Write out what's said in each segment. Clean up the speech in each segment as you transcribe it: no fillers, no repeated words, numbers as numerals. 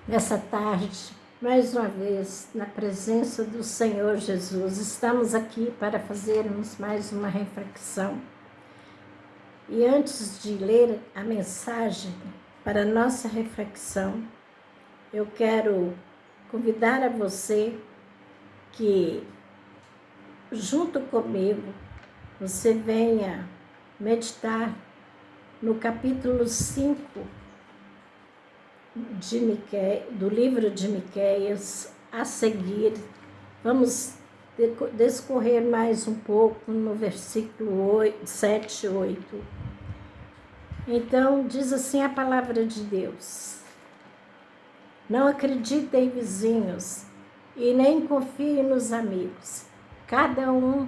Nessa tarde, mais uma vez, na presença do Senhor Jesus, estamos aqui para fazermos mais uma reflexão. E antes de ler a mensagem para a nossa reflexão, eu quero convidar a você que, junto comigo, você venha meditar no capítulo 5 do livro de Miqueias. A seguir, vamos discorrer mais um pouco no versículo 7 e 8. Então, diz assim a palavra de Deus: Não acreditem, vizinhos, e nem confiem nos amigos. Cada um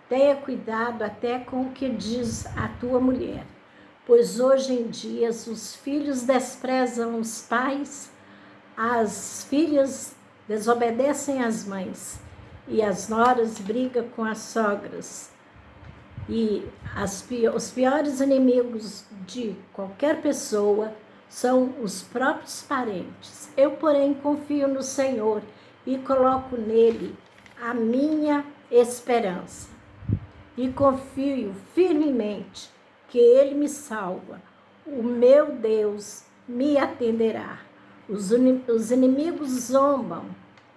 tenha cuidado até com o que diz a tua mulher, pois hoje em dia os filhos desprezam os pais, as filhas desobedecem às mães, e as noras brigam com as sogras. E os piores inimigos de qualquer pessoa são os próprios parentes. Eu, porém, confio no Senhor e coloco nele a minha esperança. E confio firmemente que Ele me salva. O meu Deus me atenderá. Os inimigos zombam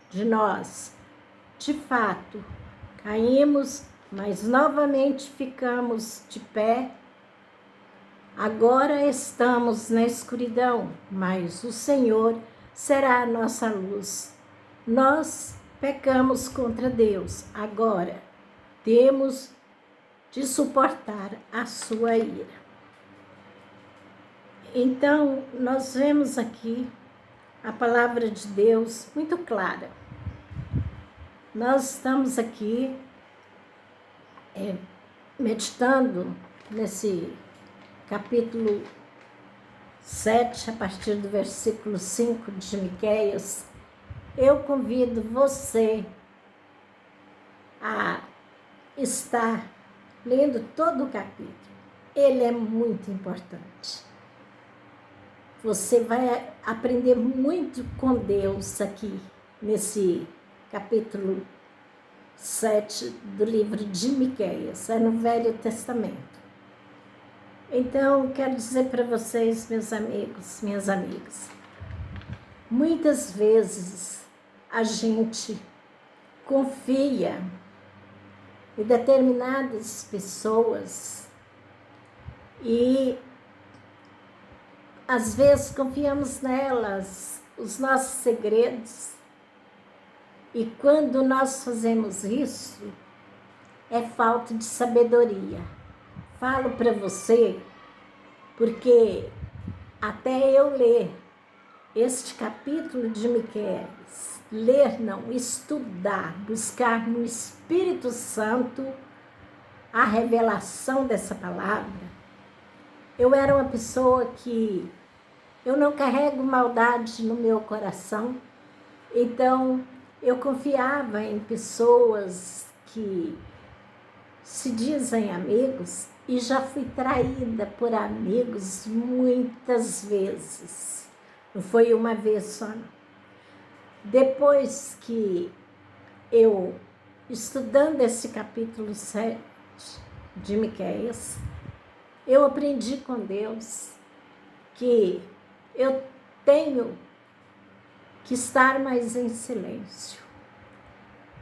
de nós. De fato, caímos, mas novamente ficamos de pé. Agora estamos na escuridão, mas o Senhor será a nossa luz. Nós pecamos contra Deus. Agora temos de suportar a sua ira. Então, nós vemos aqui a palavra de Deus muito clara. Nós estamos aqui meditando nesse capítulo 7, a partir do versículo 5 de Miqueias. Eu convido você a estar lendo todo o capítulo. Ele é muito importante. Você vai aprender muito com Deus aqui, nesse capítulo 7 do livro de Miqueias, é no Velho Testamento. Então, quero dizer para vocês, meus amigos, minhas amigas, muitas vezes a gente confia em determinadas pessoas e às vezes confiamos nelas, os nossos segredos, e quando nós fazemos isso, é falta de sabedoria. Falo para você, porque até eu ler este capítulo de Miqueias, estudar, buscar no Espírito Santo a revelação dessa palavra, eu era uma pessoa que eu não carrego maldade no meu coração, então eu confiava em pessoas que se dizem amigos e já fui traída por amigos muitas vezes. Não foi uma vez só, não. Depois que eu, estudando esse capítulo 7 de Miqueias, eu aprendi com Deus que eu tenho que estar mais em silêncio.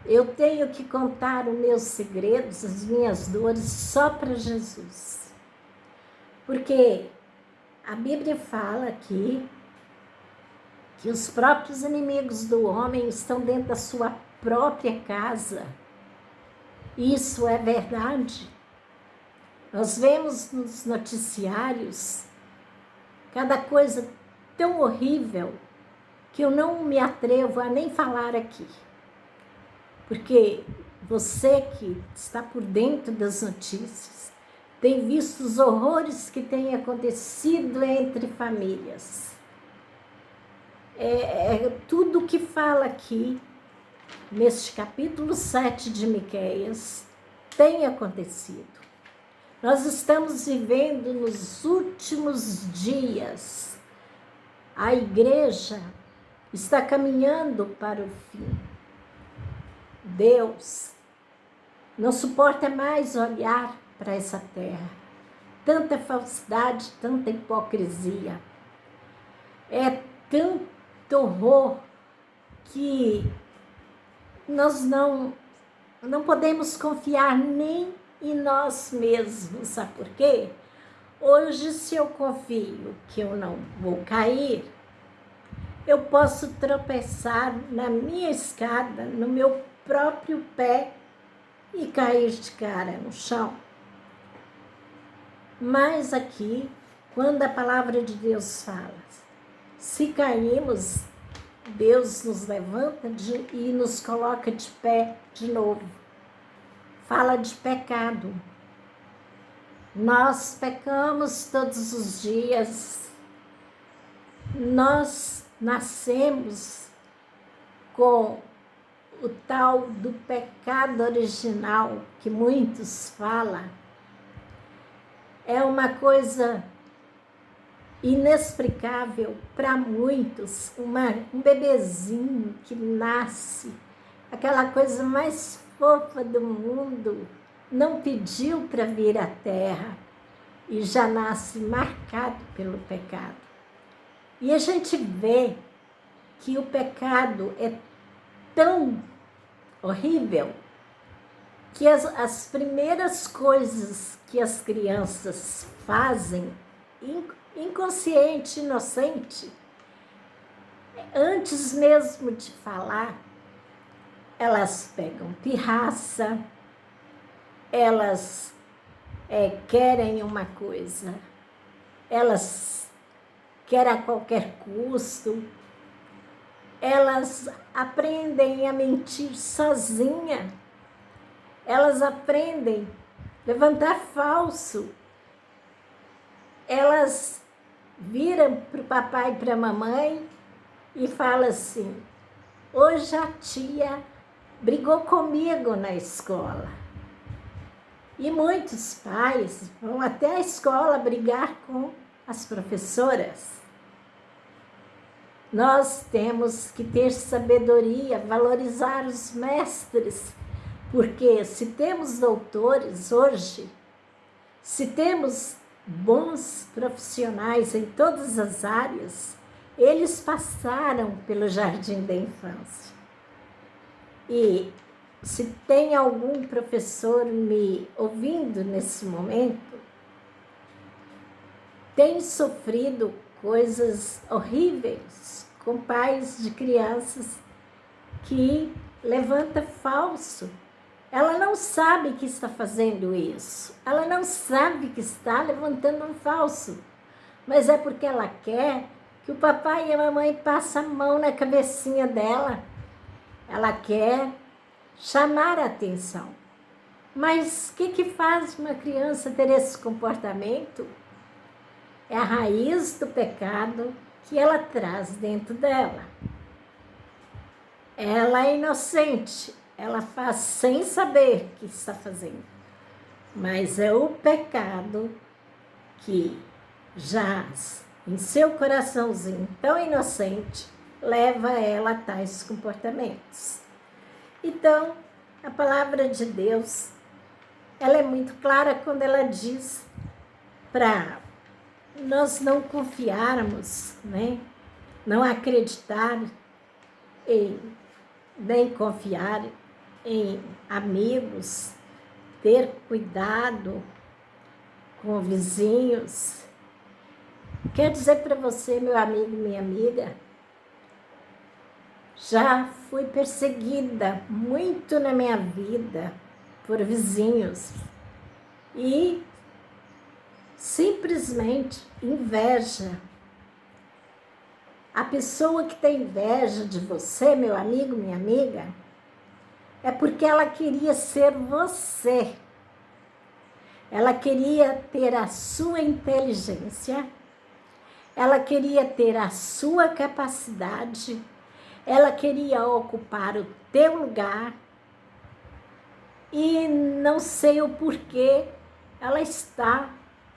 Eu tenho que contar os meus segredos, as minhas dores, só para Jesus. Porque a Bíblia fala aqui que os próprios inimigos do homem estão dentro da sua própria casa. Isso é verdade. Nós vemos nos noticiários cada coisa tão horrível que eu não me atrevo a nem falar aqui. Porque você que está por dentro das notícias tem visto os horrores que têm acontecido entre famílias. Tudo que fala aqui, neste capítulo 7 de Miqueias, tem acontecido. Nós estamos vivendo nos últimos dias. A igreja está caminhando para o fim. Deus não suporta mais olhar para essa terra. Tanta falsidade, tanta hipocrisia. É tanto horror que nós não podemos confiar nem em nós mesmos. Sabe por quê? Hoje, se eu confio que eu não vou cair, eu posso tropeçar na minha escada, no meu próprio pé e cair de cara no chão. Mas aqui, quando a palavra de Deus fala, se caímos, Deus nos levanta e nos coloca de pé de novo. Fala de pecado. Nós pecamos todos os dias. Nós nascemos com o tal do pecado original que muitos falam. É uma coisa inexplicável para muitos. Um bebezinho que nasce, aquela coisa mais fofa do mundo, não pediu para vir à Terra e já nasce marcado pelo pecado. E a gente vê que o pecado é tão horrível que as primeiras coisas que as crianças fazem, inconsciente, inocente, antes mesmo de falar, elas pegam pirraça, elas querem uma coisa, elas querem a qualquer custo, elas aprendem a mentir sozinha, elas aprendem a levantar falso, elas viram para o papai e para a mamãe e falam assim: hoje a tia brigou comigo na escola. E muitos pais vão até a escola brigar com as professoras. Nós temos que ter sabedoria, valorizar os mestres, porque se temos doutores hoje, se temos bons profissionais em todas as áreas, eles passaram pelo jardim da infância. E se tem algum professor me ouvindo nesse momento, tem sofrido coisas horríveis com pais de crianças que levanta falso. Ela não sabe que está fazendo isso, ela não sabe que está levantando um falso, mas é porque ela quer que o papai e a mamãe passem a mão na cabecinha dela. Ela quer chamar a atenção. Mas o que faz uma criança ter esse comportamento? É a raiz do pecado que ela traz dentro dela. Ela é inocente, ela faz sem saber o que está fazendo. Mas é o pecado que jaz em seu coraçãozinho tão inocente, leva ela a tais comportamentos. Então, a palavra de Deus, ela é muito clara quando ela diz para nós não confiarmos, né? Não acreditar nem confiar em amigos, ter cuidado com vizinhos. Quero dizer para você, meu amigo, minha amiga, já fui perseguida muito na minha vida por vizinhos e simplesmente inveja. A pessoa que tem inveja de você, meu amigo, minha amiga, é porque ela queria ser você. Ela queria ter a sua inteligência, ela queria ter a sua capacidade, ela queria ocupar o teu lugar e não sei o porquê ela está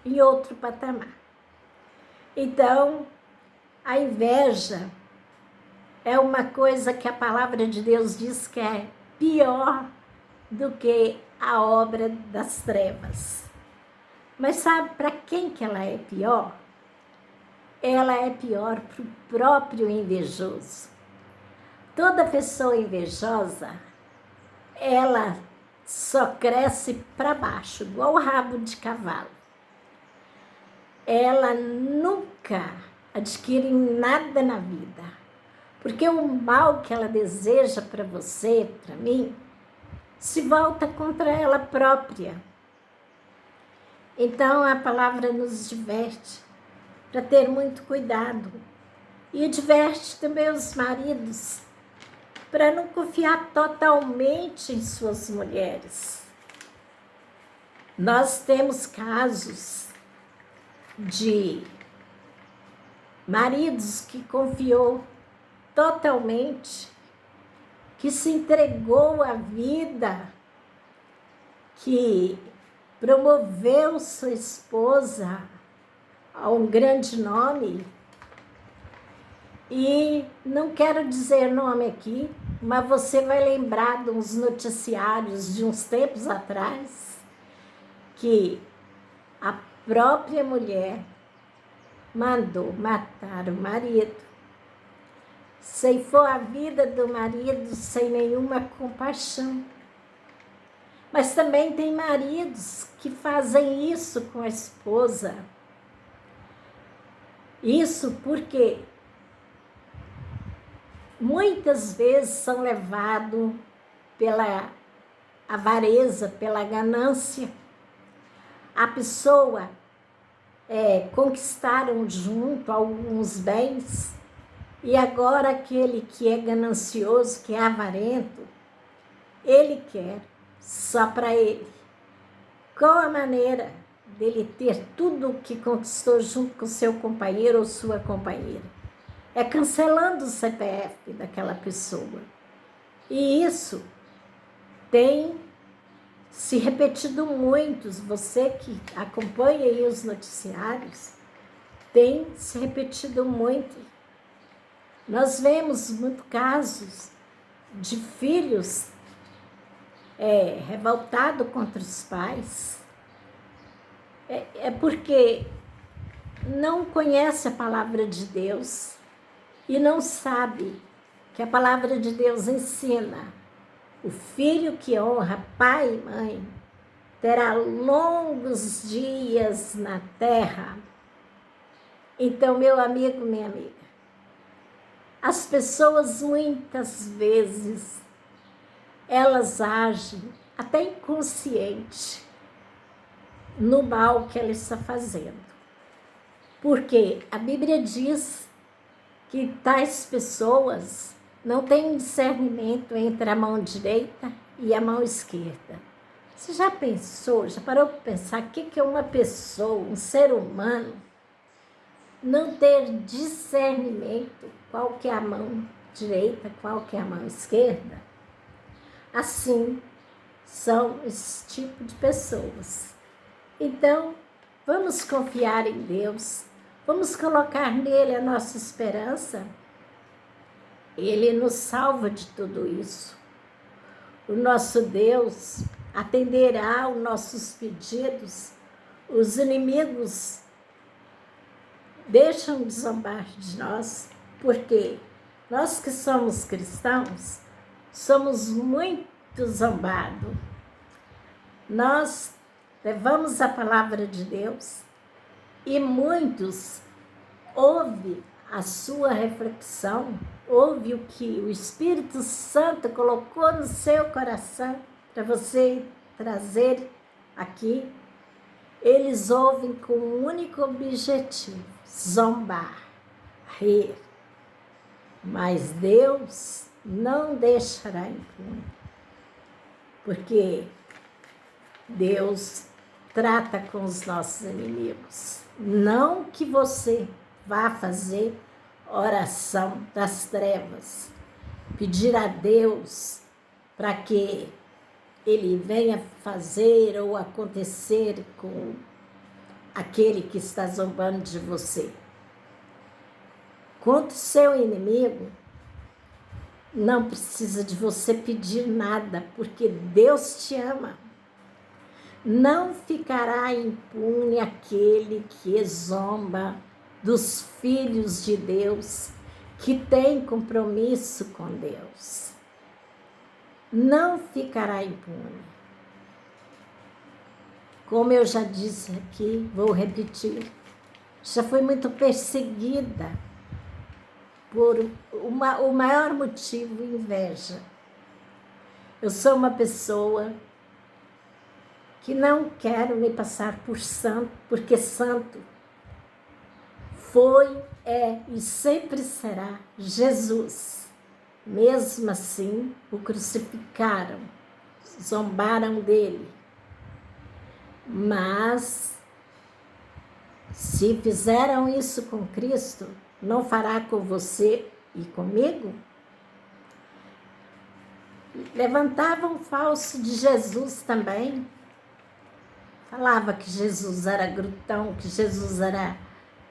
em outro patamar. Então, a inveja é uma coisa que a palavra de Deus diz que é pior do que a obra das trevas. Mas sabe para quem que ela é pior? Ela é pior para o próprio invejoso. Toda pessoa invejosa, ela só cresce para baixo, igual o rabo de cavalo. Ela nunca adquire nada na vida, porque o mal que ela deseja para você, para mim, se volta contra ela própria. Então a palavra nos diverte para ter muito cuidado, e diverte também os maridos para não confiar totalmente em suas mulheres. Nós temos casos de maridos que confiou totalmente, que se entregou à vida, que promoveu sua esposa a um grande nome. E não quero dizer nome aqui, mas você vai lembrar de uns noticiários de uns tempos atrás, que a própria mulher mandou matar o marido, ceifou a vida do marido sem nenhuma compaixão. Mas também tem maridos que fazem isso com a esposa. Isso porque muitas vezes são levados pela avareza, pela ganância. A pessoa conquistaram junto alguns bens, e agora aquele que é ganancioso, que é avarento, ele quer só para ele. Qual a maneira dele ter tudo o que conquistou junto com seu companheiro ou sua companheira? É cancelando o CPF daquela pessoa. E isso tem se repetido muito. Você que acompanha aí os noticiários, tem se repetido muito. Nós vemos muitos casos de filhos revoltados contra os pais. É porque não conhece a palavra de Deus e não sabe que a palavra de Deus ensina: o filho que honra pai e mãe terá longos dias na terra. Então, meu amigo, minha amiga, as pessoas muitas vezes elas agem até inconsciente no mal que ela está fazendo. Porque a Bíblia diz que tais pessoas não têm discernimento entre a mão direita e a mão esquerda. Você já pensou, já parou para pensar o que é uma pessoa, um ser humano, não ter discernimento qual que é a mão direita, qual que é a mão esquerda? Assim são esse tipo de pessoas. Então, vamos confiar em Deus, vamos colocar nele a nossa esperança. Ele nos salva de tudo isso. O nosso Deus atenderá aos nossos pedidos. Os inimigos deixam de zombar de nós, porque nós que somos cristãos, somos muito zombados. Nós levamos a palavra de Deus e muitos ouvem a sua reflexão, ouve o que o Espírito Santo colocou no seu coração para você trazer aqui. Eles ouvem com um único objetivo: zombar, rir. Mas Deus não deixará impune, porque Deus trata com os nossos inimigos. Não que você vá fazer oração das trevas, pedir a Deus para que Ele venha fazer ou acontecer com aquele que está zombando de você. Contra o seu inimigo, Não precisa de você pedir nada, porque Deus te ama. Não ficará impune aquele que zomba dos filhos de Deus, que tem compromisso com Deus. Não ficará impune. Como eu já disse aqui, vou repetir, já foi muito perseguida por o maior motivo, inveja. Eu sou uma pessoa que não quero me passar por santo, porque santo foi, é e sempre será Jesus. Mesmo assim, o crucificaram, zombaram dele. Mas, se fizeram isso com Cristo, não fará com você e comigo? Levantavam falso de Jesus também. Falava que Jesus era glutão, que Jesus era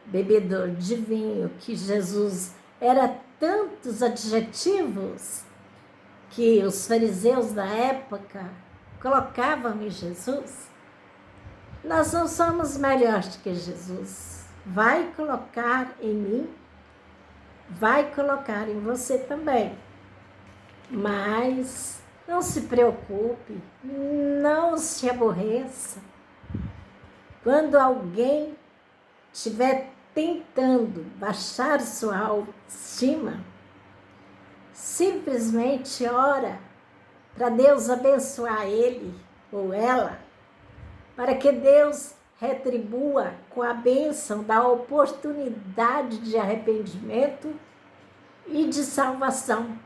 bebedor de vinho, que Jesus era tantos adjetivos que os fariseus da época colocavam em Jesus. Nós não somos melhores que Jesus. Vai colocar em mim, vai colocar em você também. Mas não se preocupe, não se aborreça. Quando alguém estiver tentando baixar sua autoestima, simplesmente ora para Deus abençoar ele ou ela, para que Deus retribua com a bênção da oportunidade de arrependimento e de salvação.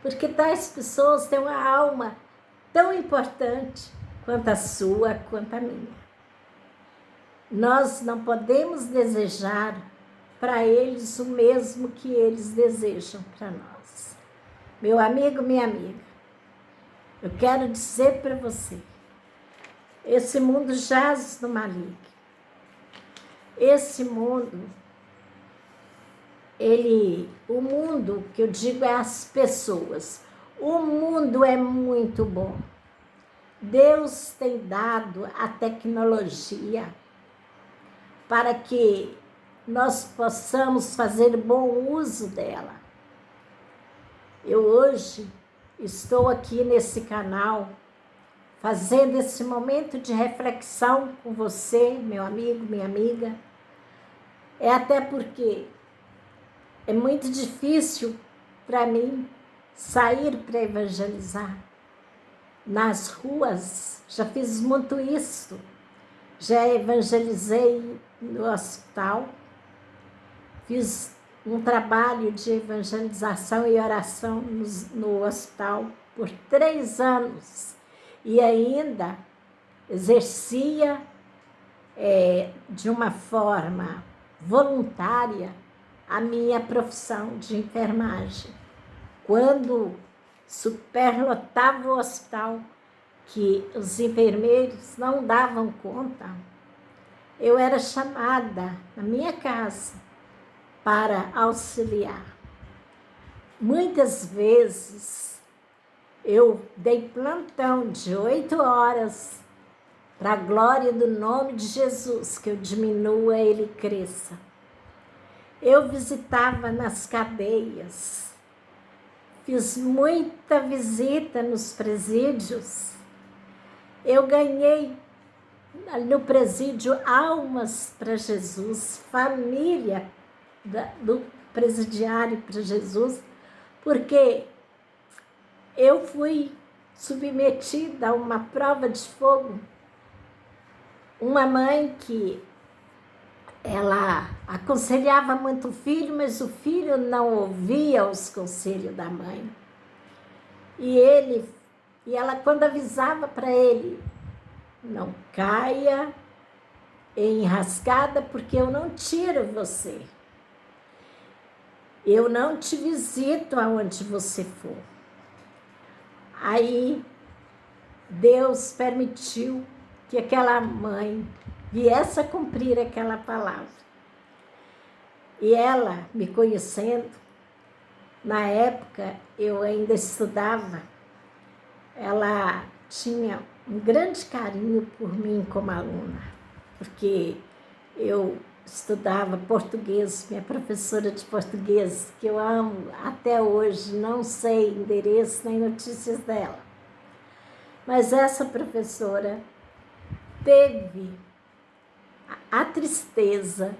Porque tais pessoas têm uma alma tão importante quanto a sua, quanto a minha. Nós não podemos desejar para eles o mesmo que eles desejam para nós. Meu amigo, minha amiga, eu quero dizer para você, esse mundo jaz no maligno. Esse mundo, o mundo que eu digo é as pessoas. O mundo é muito bom. Deus tem dado a tecnologia para que nós possamos fazer bom uso dela. Eu hoje estou aqui nesse canal fazendo esse momento de reflexão com você, meu amigo, minha amiga. É até porque é muito difícil para mim sair para evangelizar. Nas ruas, já fiz muito isso. Já evangelizei no hospital. Fiz um trabalho de evangelização e oração no hospital por 3 anos. E ainda exercia de uma forma voluntária a minha profissão de enfermagem. Quando superlotava o hospital, que os enfermeiros não davam conta, eu era chamada na minha casa para auxiliar. Muitas vezes eu dei plantão de 8 horas para a glória do nome de Jesus, que eu diminua e ele cresça. Eu visitava nas cadeias, fiz muita visita nos presídios. Eu ganhei no presídio almas para Jesus, família do presidiário para Jesus, porque eu fui submetida a uma prova de fogo. Uma mãe que ela aconselhava muito o filho, mas o filho não ouvia os conselhos da mãe. E ela, quando avisava para ele, não caia em enrascada, porque eu não tiro você. Eu não te visito aonde você for. Aí, Deus permitiu que aquela mãe viesse a cumprir aquela palavra. E ela, me conhecendo, Na época, eu ainda estudava, ela tinha um grande carinho por mim como aluna, porque eu estudava português, minha professora de português, que eu amo até hoje, não sei endereço nem notícias dela. Mas essa professora teve a tristeza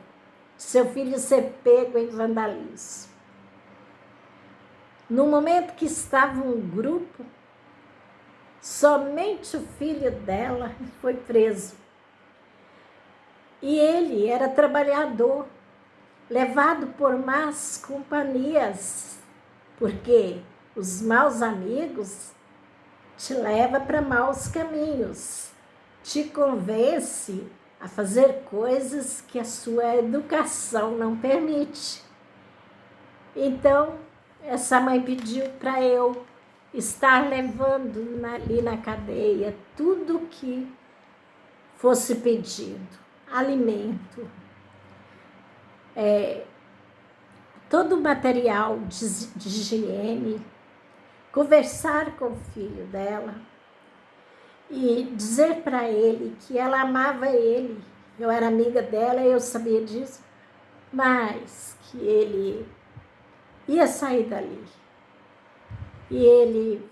de seu filho ser pego em vandalismo. No momento que estava um grupo, somente o filho dela foi preso. E ele era trabalhador, levado por más companhias, porque os maus amigos te levam para maus caminhos, te convence a fazer coisas que a sua educação não permite. Então, essa mãe pediu para eu estar levando ali na cadeia tudo que fosse pedido, alimento, todo o material de higiene, conversar com o filho dela e dizer para ele que ela amava ele. Eu era amiga dela, eu sabia disso, mas que ele ia sair dali. E ele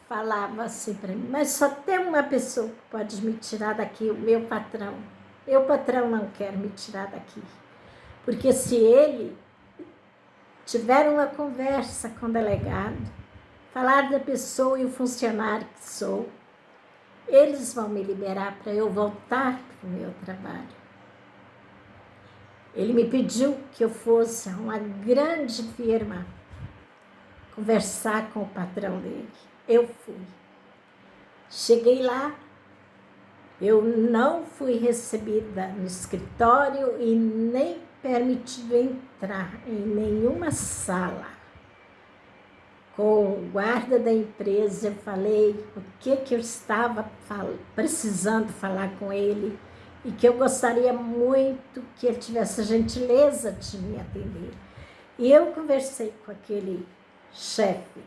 falava assim para mim, mas só tem uma pessoa que pode me tirar daqui, o meu patrão. Eu, patrão, não quero me tirar daqui. Porque se ele tiver uma conversa com o delegado, falar da pessoa e o funcionário que sou, eles vão me liberar para eu voltar para o meu trabalho. Ele me pediu que eu fosse a uma grande firma conversar com o patrão dele. Eu fui. Cheguei lá, eu não fui recebida no escritório e nem permitido entrar em nenhuma sala. Com o guarda da empresa, eu falei o que eu estava precisando falar com ele e que eu gostaria muito que ele tivesse a gentileza de me atender. E eu conversei com aquele chefe.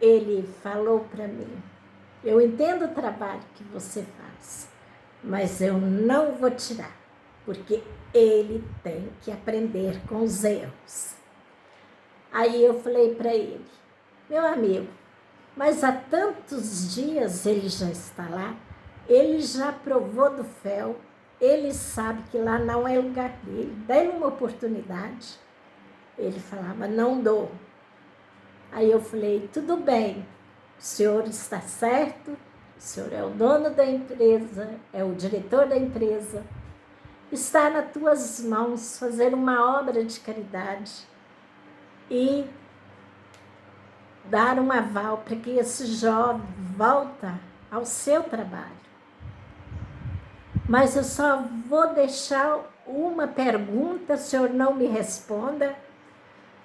Ele falou para mim, eu entendo o trabalho que você faz, mas eu não vou tirar, porque ele tem que aprender com os erros. Aí eu falei para ele, meu amigo, mas há tantos dias ele já está lá, ele já provou do fel, ele sabe que lá não é lugar dele, dê-lhe uma oportunidade. Ele falava, não dou. Aí eu falei, tudo bem, o senhor está certo, o senhor é o dono da empresa, é o diretor da empresa, está nas tuas mãos fazer uma obra de caridade e dar um aval para que esse jovem volta ao seu trabalho. Mas eu só vou deixar uma pergunta, o senhor não me responda,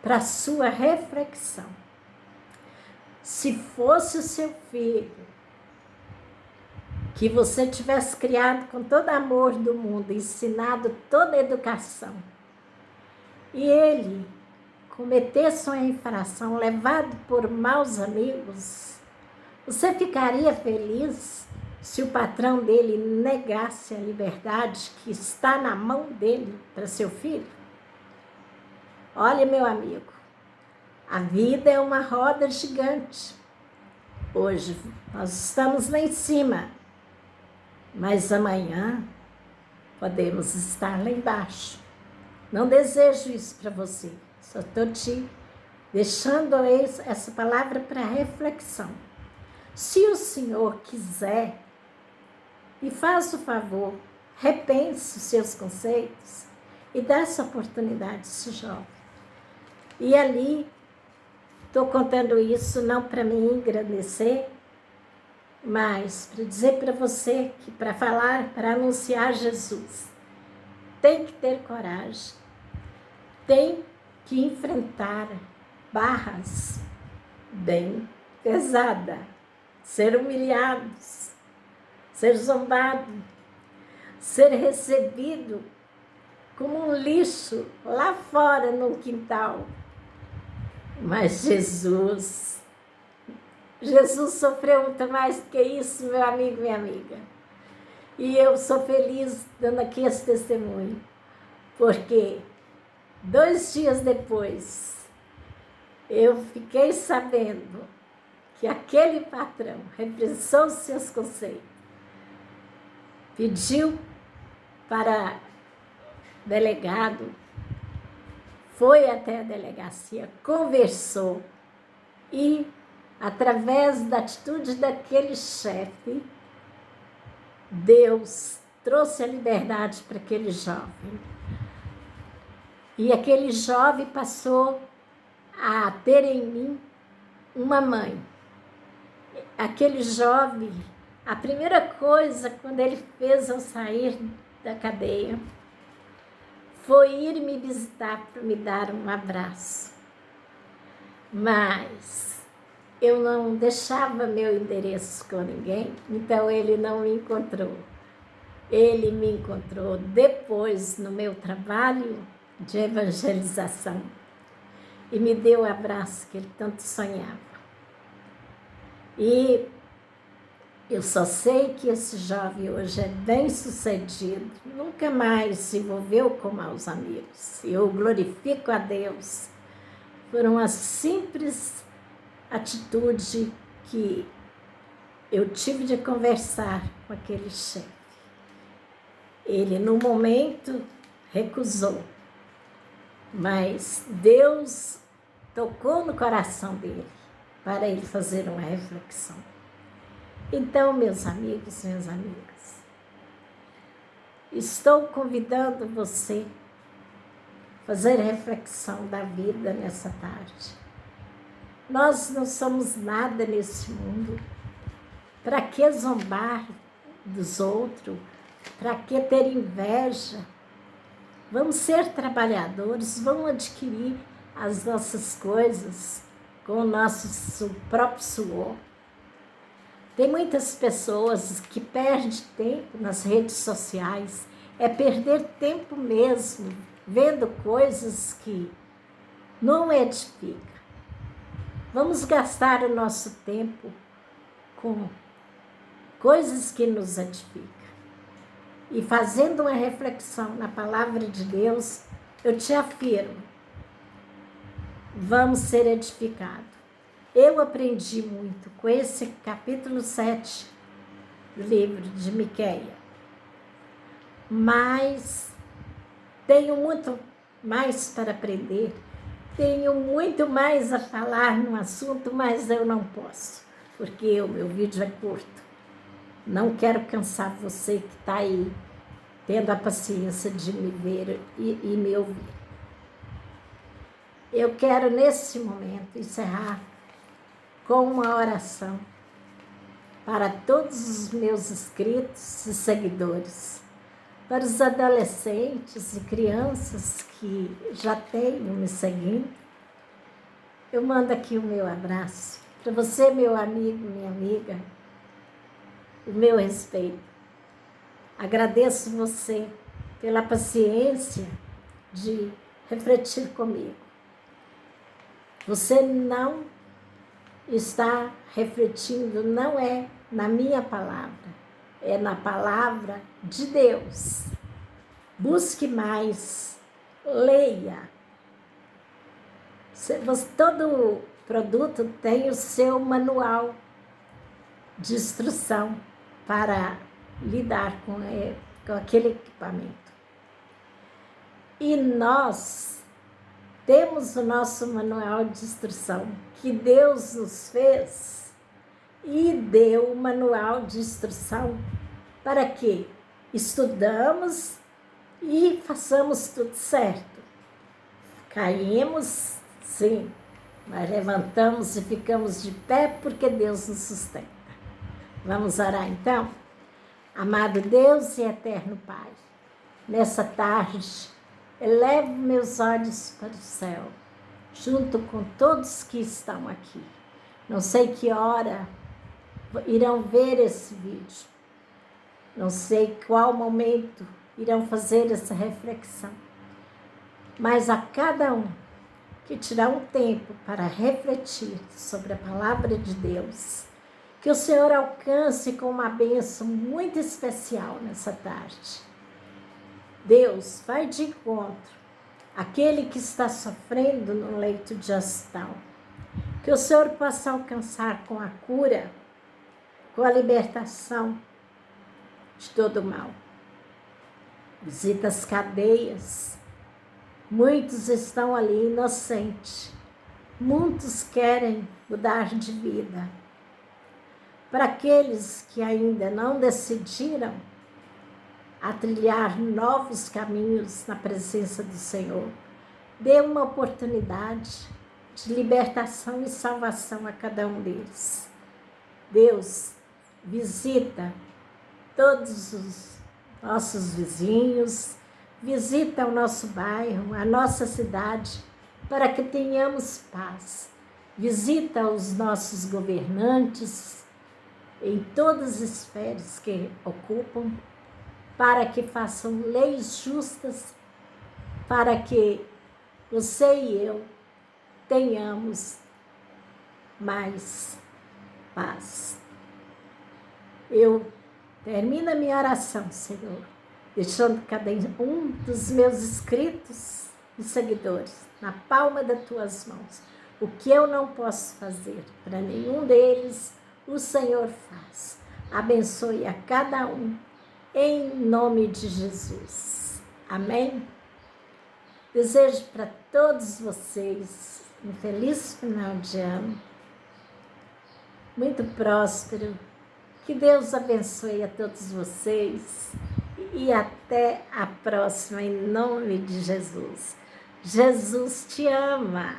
para a sua reflexão. Se fosse o seu filho, que você tivesse criado com todo amor do mundo, ensinado toda a educação, e ele cometesse uma infração, levado por maus amigos, você ficaria feliz se o patrão dele negasse a liberdade que está na mão dele para seu filho? Olha, meu amigo, a vida é uma roda gigante. Hoje nós estamos lá em cima, mas amanhã podemos estar lá embaixo. Não desejo isso para você, só estou te deixando essa palavra para reflexão. Se o Senhor quiser, me faça o favor, repense os seus conceitos e dá essa oportunidade a esse jovem. E ali, estou contando isso não para me engrandecer, mas para dizer para você que para falar, para anunciar Jesus, tem que ter coragem, tem que enfrentar barras bem pesadas, ser humilhados, ser zombado, ser recebido como um lixo lá fora no quintal. Mas Jesus sofreu muito mais do que isso, meu amigo, minha amiga. E eu sou feliz dando aqui esse testemunho, porque 2 dias depois, eu fiquei sabendo que aquele patrão repressou os seus conceitos, pediu para delegado, foi até a delegacia, conversou e, através da atitude daquele chefe, Deus trouxe a liberdade para aquele jovem. E aquele jovem passou a ter em mim uma mãe. Aquele jovem, a primeira coisa quando ele fez eu sair da cadeia foi ir me visitar para me dar um abraço. Mas eu não deixava meu endereço com ninguém, então ele não me encontrou. Ele me encontrou depois no meu trabalho de evangelização e me deu o abraço que ele tanto sonhava. E eu só sei que esse jovem hoje é bem sucedido, nunca mais se envolveu com maus amigos. Eu glorifico a Deus por uma simples atitude que eu tive de conversar com aquele chefe. Ele, no momento, recusou, mas Deus tocou no coração dele para ele fazer uma reflexão. Então, meus amigos, minhas amigas, estou convidando você a fazer reflexão da vida nessa tarde. Nós não somos nada nesse mundo. Para que zombar dos outros? Para que ter inveja? Vamos ser trabalhadores, vamos adquirir as nossas coisas com o nosso próprio suor. Tem muitas pessoas que perdem tempo nas redes sociais, é perder tempo mesmo, vendo coisas que não edificam. Vamos gastar o nosso tempo com coisas que nos edificam. E fazendo uma reflexão na palavra de Deus, eu te afirmo, vamos ser edificados. Eu aprendi muito com esse capítulo 7 do livro de Miquéia, mas tenho muito mais para aprender, tenho muito mais a falar no assunto, mas eu não posso, porque o meu vídeo é curto. Não quero cansar você que está aí, tendo a paciência de me ver e me ouvir. Eu quero, nesse momento, encerrar com uma oração para todos os meus inscritos e seguidores, para os adolescentes e crianças que já tenham me seguindo. Eu mando aqui o meu abraço para você, meu amigo, minha amiga, o meu respeito. Agradeço você pela paciência de refletir comigo. Você não está refletindo, não é na minha palavra, é na palavra de Deus. Busque mais, leia. Todo produto tem o seu manual de instrução para lidar com aquele equipamento. E nós temos o nosso manual de instrução que Deus nos fez e deu o manual de instrução para que estudamos e façamos tudo certo. Caímos, sim, mas levantamos e ficamos de pé porque Deus nos sustenta. Vamos orar então? Amado Deus e eterno Pai, nessa tarde, elevo meus olhos para o céu, junto com todos que estão aqui. Não sei que hora irão ver esse vídeo, não sei qual momento irão fazer essa reflexão, mas a cada um que tirar um tempo para refletir sobre a palavra de Deus. Que o Senhor alcance com uma bênção muito especial nessa tarde. Deus, vai de encontro àquele que está sofrendo no leito de hospital. Que o Senhor possa alcançar com a cura, com a libertação de todo o mal. Visita as cadeias. Muitos estão ali inocentes. Muitos querem mudar de vida. Para aqueles que ainda não decidiram a trilhar novos caminhos na presença do Senhor, dê uma oportunidade de libertação e salvação a cada um deles. Deus, visita todos os nossos vizinhos, visita o nosso bairro, a nossa cidade, para que tenhamos paz. Visita os nossos governantes em todas as esferas que ocupam, para que façam leis justas, para que você e eu tenhamos mais paz. Eu termino a minha oração, Senhor, deixando cada um dos meus inscritos e seguidores na palma das tuas mãos. O que eu não posso fazer para nenhum deles, o Senhor faz. Abençoe a cada um, em nome de Jesus. Amém? Desejo para todos vocês um feliz final de ano, muito próspero. Que Deus abençoe a todos vocês e até a próxima, em nome de Jesus. Jesus te ama.